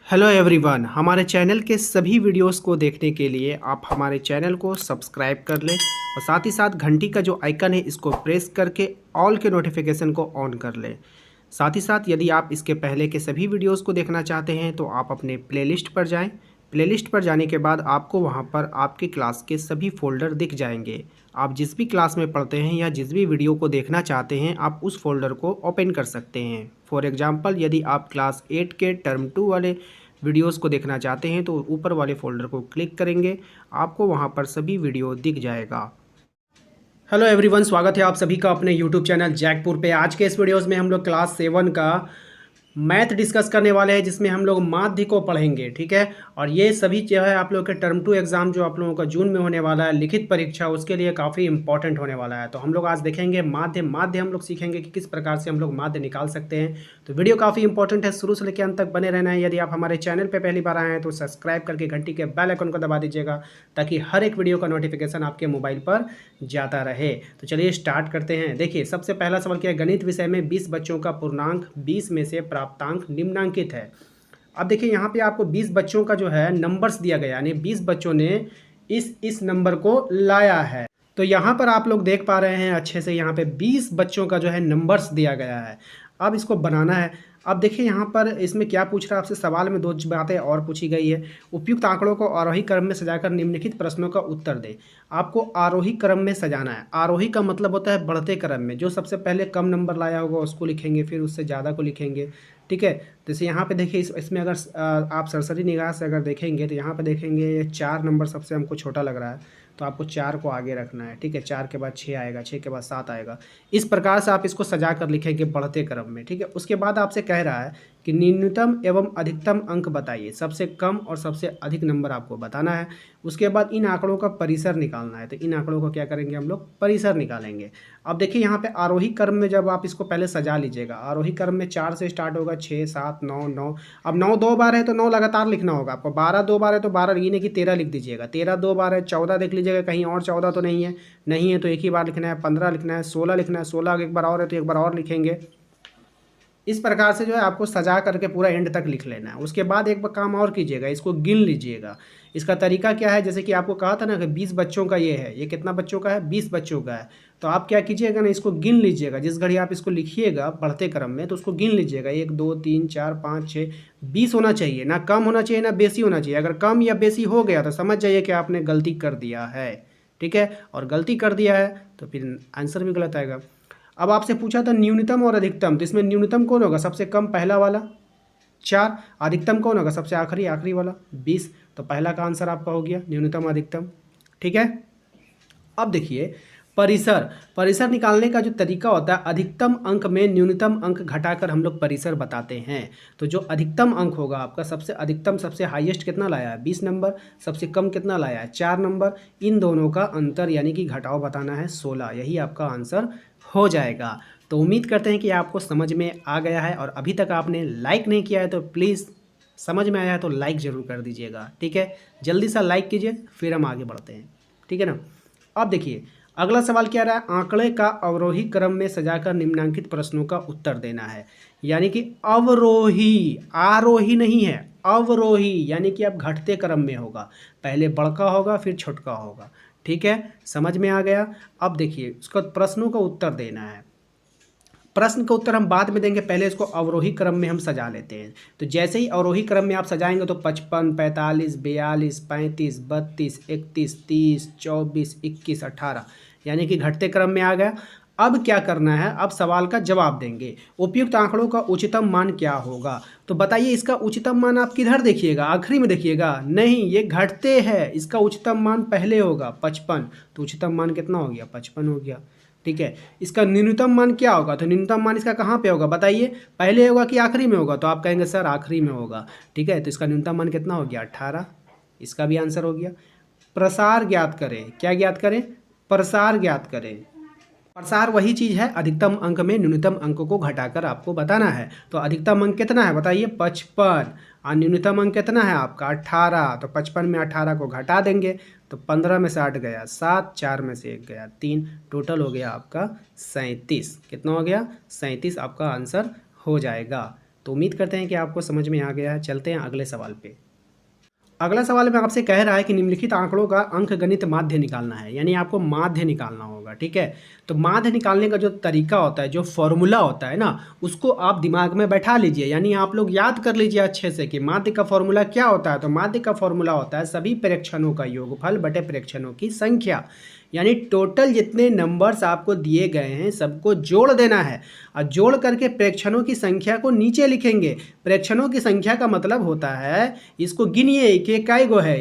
Hello everyone, हमारे channel के सभी वीडियोस को देखने के लिए आप हमारे चैनल को सब्सक्राइब कर लें और साथ ही साथ घंटी का जो आइकन है इसको प्रेस करके ऑल के नोटिफिकेशन को ऑन कर लें। साथ ही साथ यदि आप इसके पहले के सभी वीडियोस को देखना चाहते हैं तो आप अपने प्लेलिस्ट पर जाएं। प्लेलिस्ट पर जाने के बाद आपको वहां पर आपकी क्लास के सभी फोल्डर दिख जाएंगे। आप जिस भी क्लास में पढ़ते हैं या जिस भी वीडियो को देखना चाहते हैं आप उस फोल्डर को ओपन कर सकते हैं। फॉर एग्जांपल, यदि आप क्लास 8 के टर्म 2 वाले वीडियोस को देखना चाहते हैं तो ऊपर वाले फोल्डर को क्लिक करेंगे, आपको वहां पर सभी वीडियो दिख जाएगा। हेलो एवरीवन, स्वागत है आप सभी का अपने यूट्यूब चैनल जैकपुर पे। आज के इस वीडियोस में हम लोग क्लास 7 का मैथ डिस्कस करने वाले हैं जिसमें हम लोग माध्य को पढ़ेंगे, ठीक है। और ये सभी जो है आप लोग के टर्म 2 एग्जाम जो आप लोगों का जून में होने वाला है, लिखित परीक्षा, उसके लिए काफ़ी इंपॉर्टेंट होने वाला है। तो हम लोग आज देखेंगे माध्य हम लोग सीखेंगे कि किस प्रकार से हम लोग माध्य निकाल सकते हैं। तो वीडियो काफ़ी इंपॉर्टेंट है, शुरू से लेकर अंत तक बने रहना है। यदि आप हमारे चैनल पर पहली बार आए हैं तो सब्सक्राइब करके घंटी के बेल आइकन को दबा दीजिएगा ताकि हर एक वीडियो का नोटिफिकेशन आपके मोबाइल पर जाता रहे। तो चलिए स्टार्ट करते हैं। देखिए, सबसे पहला सवाल क्या है, गणित विषय में 20 बच्चों का पूर्णांक 20 में से प्राप्तांक निम्नांकित है। अब देखिए यहाँ पे आपको 20 बच्चों का जो है नंबर्स दिया गया, यानी 20 बच्चों ने इस नंबर को लाया है। तो यहाँ पर आप लोग देख पा रहे हैं अच्छे से, यहाँ पे 20 बच्चों का जो है नंबर्स दिया गया है। अब इसको बनाना है। अब देखिए यहाँ पर इसमें क्या पूछ रहा है आपसे, सवाल में दो बातें और पूछी गई है। उपयुक्त आंकड़ों को आरोही क्रम में सजाकर निम्नलिखित प्रश्नों का उत्तर दें। आपको आरोही क्रम में सजाना है। आरोही का मतलब होता है बढ़ते क्रम में, जो सबसे पहले कम नंबर लाया होगा उसको लिखेंगे, फिर उससे ज़्यादा को लिखेंगे, ठीक है। जैसे यहाँ पे देखिए इसमें अगर आप सरसरी निगाह से अगर देखेंगे तो यहाँ पे देखेंगे ये 4 नंबर सबसे हमको छोटा लग रहा है, तो आपको 4 को आगे रखना है, ठीक है। 4 के बाद 6 आएगा, 6 के बाद 7 आएगा। इस प्रकार से आप इसको सजा कर लिखेंगे बढ़ते क्रम में, ठीक है। उसके बाद आपसे कह रहा है कि न्यूनतम एवं अधिकतम अंक बताइए। सबसे कम और सबसे अधिक नंबर आपको बताना है। उसके बाद इन आंकड़ों का परिसर निकालना है। तो इन आंकड़ों को क्या करेंगे हम लोग, परिसर निकालेंगे। अब देखिए यहाँ पे आरोही क्रम में जब आप इसको पहले सजा लीजिएगा, आरोही क्रम में 4 से स्टार्ट होगा, 6, 7, 9, 9। अब 9 2 बार है तो 9 लगातार लिखना होगा आपको। 12 2 बार है तो 12 यानी कि 13 लिख दीजिएगा। 13 2 बार है, 14 देख लीजिएगा कहीं और 14 तो नहीं है, नहीं है तो एक ही बार लिखना है। 15 लिखना है, 16 लिखना है, 16 एक बार और है तो एक बार और लिखेंगे। इस प्रकार से जो है आपको सजा करके पूरा एंड तक लिख लेना है। उसके बाद एक काम और कीजिएगा, इसको गिन लीजिएगा। इसका तरीका क्या है, जैसे कि आपको कहा था ना कि 20 बच्चों का ये है, ये कितना बच्चों का है, 20 बच्चों का है। तो आप क्या कीजिएगा ना, इसको गिन लीजिएगा। जिस घड़ी आप इसको लिखिएगा बढ़ते क्रम में तो उसको गिन लीजिएगा, 1 2 3 4 5 6, 20 होना चाहिए। ना कम होना चाहिए ना बेसी होना चाहिए। अगर कम या बेसी हो गया तो समझ जाइए कि आपने गलती कर दिया है, ठीक है। और गलती कर दिया है तो फिर आंसर भी गलत आएगा। अब आपसे पूछा था न्यूनतम और अधिकतम, तो इसमें न्यूनतम कौन होगा, सबसे कम पहला वाला 4। अधिकतम कौन होगा, सबसे आखिरी वाला 20। तो पहला का आंसर आपका हो गया न्यूनतम अधिकतम, ठीक है। अब देखिए परिसर निकालने का जो तरीका होता है, अधिकतम अंक में न्यूनतम अंक घटाकर हम लोग परिसर बताते हैं। तो जो अधिकतम अंक होगा आपका, सबसे अधिकतम सबसे हाईएस्ट कितना लाया है 20 नंबर, सबसे कम कितना लाया है 4 नंबर, इन दोनों का अंतर यानी कि घटाव बताना है 16। यही आपका आंसर हो जाएगा। तो उम्मीद करते हैं कि आपको समझ में आ गया है। और अभी तक आपने लाइक नहीं किया है तो प्लीज़, समझ में आया है तो लाइक ज़रूर कर दीजिएगा, ठीक है। जल्दी सा लाइक कीजिए, फिर हम आगे बढ़ते हैं, ठीक है ना। अब देखिए अगला सवाल क्या रहा है, आंकड़े का अवरोही क्रम में सजाकर निम्नांकित प्रश्नों का उत्तर देना है। यानी कि अवरोही, आरोही नहीं है, अवरोही यानी कि अब घटते क्रम में होगा, पहले बड़का होगा फिर छोटका होगा, ठीक है। समझ में आ गया। अब देखिए उसका प्रश्नों का उत्तर देना है। प्रश्न का उत्तर हम बाद में देंगे, पहले इसको अवरोही क्रम में हम सजा लेते हैं। तो जैसे ही अवरोही क्रम में आप सजाएंगे तो 55, 45, 42, 35, 32, 31, 30, 24, 21, 18 यानी कि घटते क्रम में आ गया। अब क्या करना है, अब सवाल का जवाब देंगे। उपयुक्त आंकड़ों का उच्चतम मान क्या होगा। तो बताइए इसका उच्चतम मान आप किधर देखिएगा, आखिरी में देखिएगा, नहीं ये घटते हैं। इसका उच्चतम मान पहले होगा 55, तो उच्चतम मान कितना हो गया 55 हो गया, ठीक है। इसका न्यूनतम मान क्या होगा, तो न्यूनतम मान इसका कहाँ पे होगा बताइए, पहले होगा कि आखिरी में होगा। तो आप कहेंगे सर आखिरी में होगा, ठीक है। तो इसका न्यूनतम मान कितना हो गया 18, इसका भी आंसर हो गया। प्रसार ज्ञात करें, क्या ज्ञात करें, प्रसार ज्ञात करें। प्रसार वही चीज़ है, अधिकतम अंक में न्यूनतम अंक को घटाकर आपको बताना है। तो अधिकतम अंक कितना है बताइए 55, और न्यूनतम अंक कितना है आपका 18। तो 55 में 18 को घटा देंगे तो 15 में से 8 गया 7, 4 में से 1 गया 3, टोटल हो गया आपका 37। कितना हो गया 37 आपका आंसर हो जाएगा, तो उम्मीद करते हैं कि आपको समझ में आ गया है। चलते हैं अगले सवाल पे। अगला सवाल में आपसे कह रहा है कि निम्नलिखित आंकड़ों का अंकगणित माध्य निकालना है, यानी आपको माध्य निकालना होगा। ठीक है, तो माध्य निकालने का जो तरीका होता है, जो फॉर्मूला होता है ना, उसको आप दिमाग में बैठा लीजिए, यानी आप लोग याद कर लीजिए अच्छे से कि माध्य का फॉर्मूला क्या होता है। तो माध्य का फॉर्मूला होता है सभी प्रेक्षणों का योगफल बटे प्रेक्षणों की संख्या, यानी टोटल जितने नंबर्स आपको दिए गए हैं सबको जोड़ देना है, और जोड़ करके प्रेक्षणों की संख्या को नीचे लिखेंगे। प्रेक्षणों की संख्या का मतलब होता है, इसको गिनिए कि काय गो है,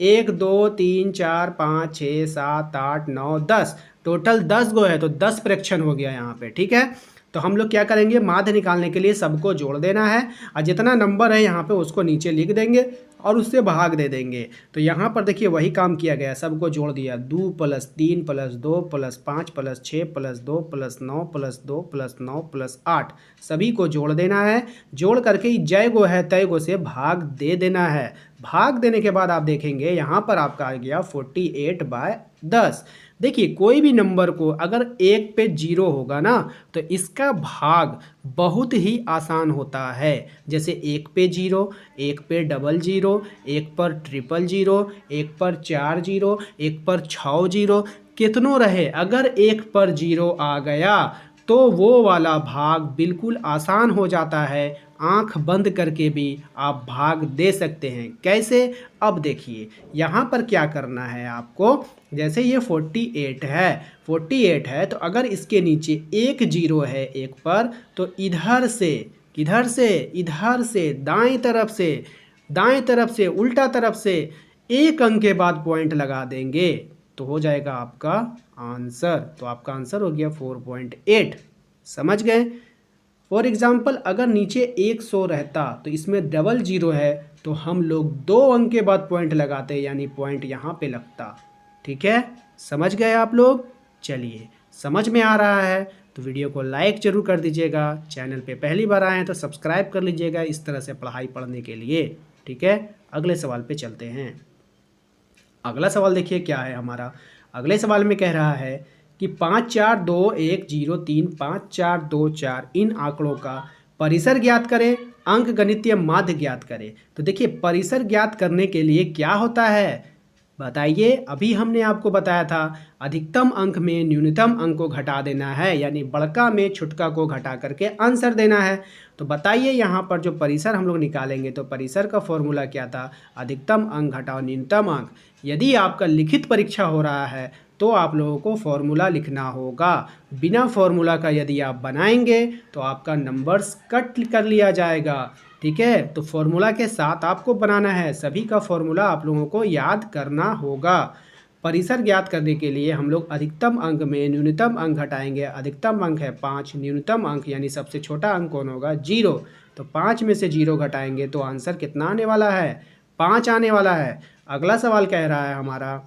1 2 3 4 5 6 7 8 9 10, टोटल 10 गो है, तो 10 प्रेक्षण हो गया यहाँ पे। ठीक है, तो हम लोग क्या करेंगे, माध्य निकालने के लिए सबको जोड़ देना है, और जितना नंबर है यहाँ पे उसको नीचे लिख देंगे और उससे भाग दे देंगे। तो यहाँ पर देखिए वही काम किया गया, सबको जोड़ दिया, 2 + 3 + 2 + 5 + 6 + 2 + 9 + 2 + 9 + 8, सभी को जोड़ देना है। जोड़ करके जय गो है तय गो से भाग दे देना है। भाग देने के बाद आप देखेंगे यहाँ पर आपका आ गया 48/10। देखिए कोई भी नंबर को अगर 1 पे 0 होगा ना, तो इसका भाग बहुत ही आसान होता है। जैसे 1 पे 0, 1 पे 00, 1 पर 000, 1 पर 40, 1 पर 60, कितनों रहे, अगर 1 पर 0 आ गया तो वो वाला भाग बिल्कुल आसान हो जाता है। आंख बंद करके भी आप भाग दे सकते हैं। कैसे, अब देखिए यहाँ पर क्या करना है आपको। जैसे ये 48 है, तो अगर इसके नीचे 1 0 है 1 पर, तो इधर से इधर से दाएं तरफ से उल्टा तरफ से एक अंक के बाद पॉइंट लगा देंगे, तो हो जाएगा आपका आंसर। तो आपका आंसर हो गया 4.8। समझ गए। फॉर एग्जाम्पल अगर नीचे 100 रहता तो इसमें 00 है, तो हम लोग 2 अंक के बाद पॉइंट लगाते, यानी पॉइंट यहाँ पे लगता। ठीक है, समझ गए आप लोग। चलिए, समझ में आ रहा है तो वीडियो को लाइक जरूर कर दीजिएगा। चैनल पे पहली बार आए हैं तो सब्सक्राइब कर लीजिएगा इस तरह से पढ़ाई पढ़ने के लिए। ठीक है, अगले सवाल पे चलते हैं। अगला सवाल देखिए क्या है हमारा। अगले सवाल में कह रहा है कि 5 4 2 1 0 3 5 4 2 4 इन आंकड़ों का परिसर ज्ञात करें, अंक गणितीय माध्य ज्ञात करें। तो देखिए परिसर ज्ञात करने के लिए क्या होता है बताइए। अभी हमने आपको बताया था अधिकतम अंक में न्यूनतम अंक को घटा देना है, यानी बड़का में छुटका को घटा करके आंसर देना है। तो बताइए यहाँ पर जो परिसर हम लोग निकालेंगे, तो परिसर का फॉर्मूला क्या था, अधिकतम अंक घटाओ न्यूनतम अंक। यदि आपका लिखित परीक्षा हो रहा है तो आप लोगों को फॉर्मूला लिखना होगा। बिना फॉर्मूला का यदि आप बनाएंगे तो आपका नंबर्स कट कर लिया जाएगा। ठीक है, तो फॉर्मूला के साथ आपको बनाना है। सभी का फॉर्मूला आप लोगों को याद करना होगा। परिसर ज्ञात करने के लिए हम लोग अधिकतम अंक में न्यूनतम अंक घटाएंगे। अधिकतम अंक है 5, न्यूनतम अंक यानी सबसे छोटा अंक कौन होगा, 0। तो 5 में से 0 घटाएंगे तो आंसर कितना आने वाला है, 5 आने वाला है। अगला सवाल कह रहा है हमारा,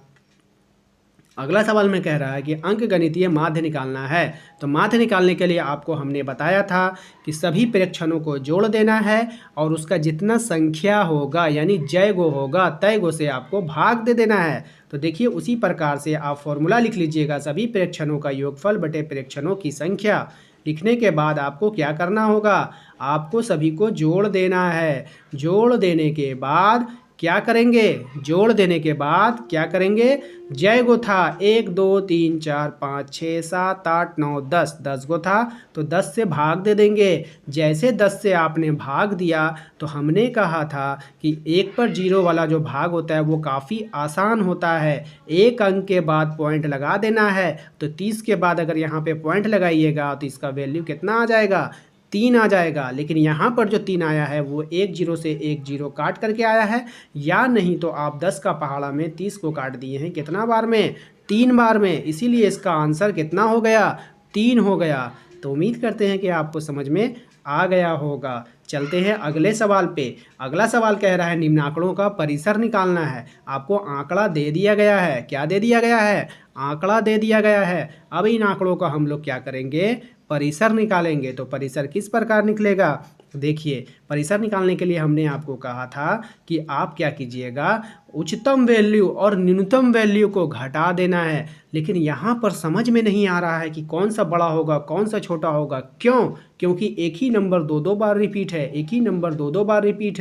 अगला सवाल में कह रहा है कि अंक गणितीय माध्य निकालना है। तो माध्य निकालने के लिए आपको हमने बताया था कि सभी प्रेक्षणों को जोड़ देना है और उसका जितना संख्या होगा यानी जय गो होगा तय गो से आपको भाग दे देना है। तो देखिए उसी प्रकार से आप फॉर्मूला लिख लीजिएगा, सभी प्रेक्षणों का योगफल बटे प्रेक्षणों की संख्या। लिखने के बाद आपको क्या करना होगा, आपको सभी को जोड़ देना है। जोड़ देने के बाद क्या करेंगे, जोड़ देने के बाद क्या करेंगे, जय गो था 1 2 3 4 5 6 7 8 9 10, 10 गो था तो 10 से भाग दे देंगे। जैसे 10 से आपने भाग दिया तो हमने कहा था कि 1 पर 0 वाला जो भाग होता है वो काफ़ी आसान होता है। एक अंक के बाद पॉइंट लगा देना है, तो 30 के बाद अगर यहाँ पे पॉइंट लगाइएगा तो इसका वैल्यू कितना आ जाएगा, 3 आ जाएगा। लेकिन यहाँ पर जो 3 आया है वो 1 0 से 1 0 काट करके आया है, या नहीं तो आप 10 का पहाड़ा में 30 को काट दिए हैं कितना बार में, 3 बार में। इसीलिए इसका आंसर कितना हो गया, 3 हो गया। तो उम्मीद करते हैं कि आपको समझ में आ गया होगा। चलते हैं अगले सवाल पे। अगला सवाल कह रहा है निम्न आंकड़ों का परिसर निकालना है। आपको आंकड़ा दे दिया गया है, क्या दे दिया गया है, आंकड़ा दे दिया गया है। अब इन आंकड़ों का हम लोग क्या करेंगे, परिसर निकालेंगे। तो परिसर किस प्रकार निकलेगा, देखिए, परिसर निकालने के लिए हमने आपको कहा था कि आप क्या कीजिएगा, उच्चतम वैल्यू और न्यूनतम वैल्यू को घटा देना है। लेकिन यहाँ पर समझ में नहीं आ रहा है कि कौन सा बड़ा होगा, कौन सा छोटा होगा। क्यों? क्योंकि एक ही नंबर दो दो बार रिपीट है, एक ही नंबर दो दो बार रिपीट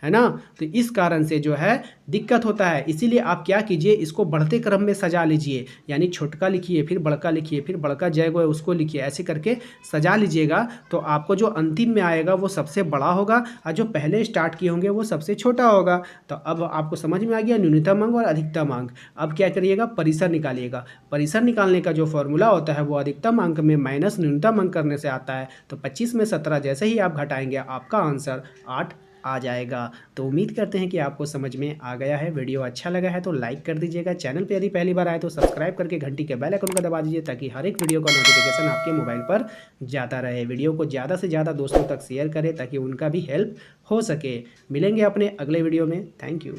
है ना? तो इस कारण से जो है दिक्कत होता है। इसीलिए आप क्या कीजिए, इसको बढ़ते क्रम में सजा लीजिए, यानी छोटका लिखिए, फिर बड़का लिखिए, फिर बड़का जय गो है उसको लिखिए, ऐसे करके सजा लीजिएगा। तो आपको जो अंतिम में आएगा वो सबसे बड़ा होगा और जो पहले स्टार्ट किए होंगे वो सबसे छोटा होगा। तो अब आपको समझ में आ गया न्यूनतम अंक और अधिकतम अंक। अब क्या करिएगा, परिसर निकालिएगा। परिसर निकालने का जो फॉर्मूला होता है वो अधिकतम अंक में माइनस न्यूनतम अंक करने से आता है। तो 25 में 17 जैसे ही आप घटाएंगे आपका आंसर 8 आ जाएगा। तो उम्मीद करते हैं कि आपको समझ में आ गया है। वीडियो अच्छा लगा है तो लाइक कर दीजिएगा। चैनल पे यदि पहली बार आए तो सब्सक्राइब करके घंटी के बेल आइकन को दबा दीजिए ताकि हर एक वीडियो का नोटिफिकेशन आपके मोबाइल पर जाता रहे। वीडियो को ज़्यादा से ज़्यादा दोस्तों तक शेयर करें ताकि उनका भी हेल्प हो सके। मिलेंगे अपने अगले वीडियो में। Thank you.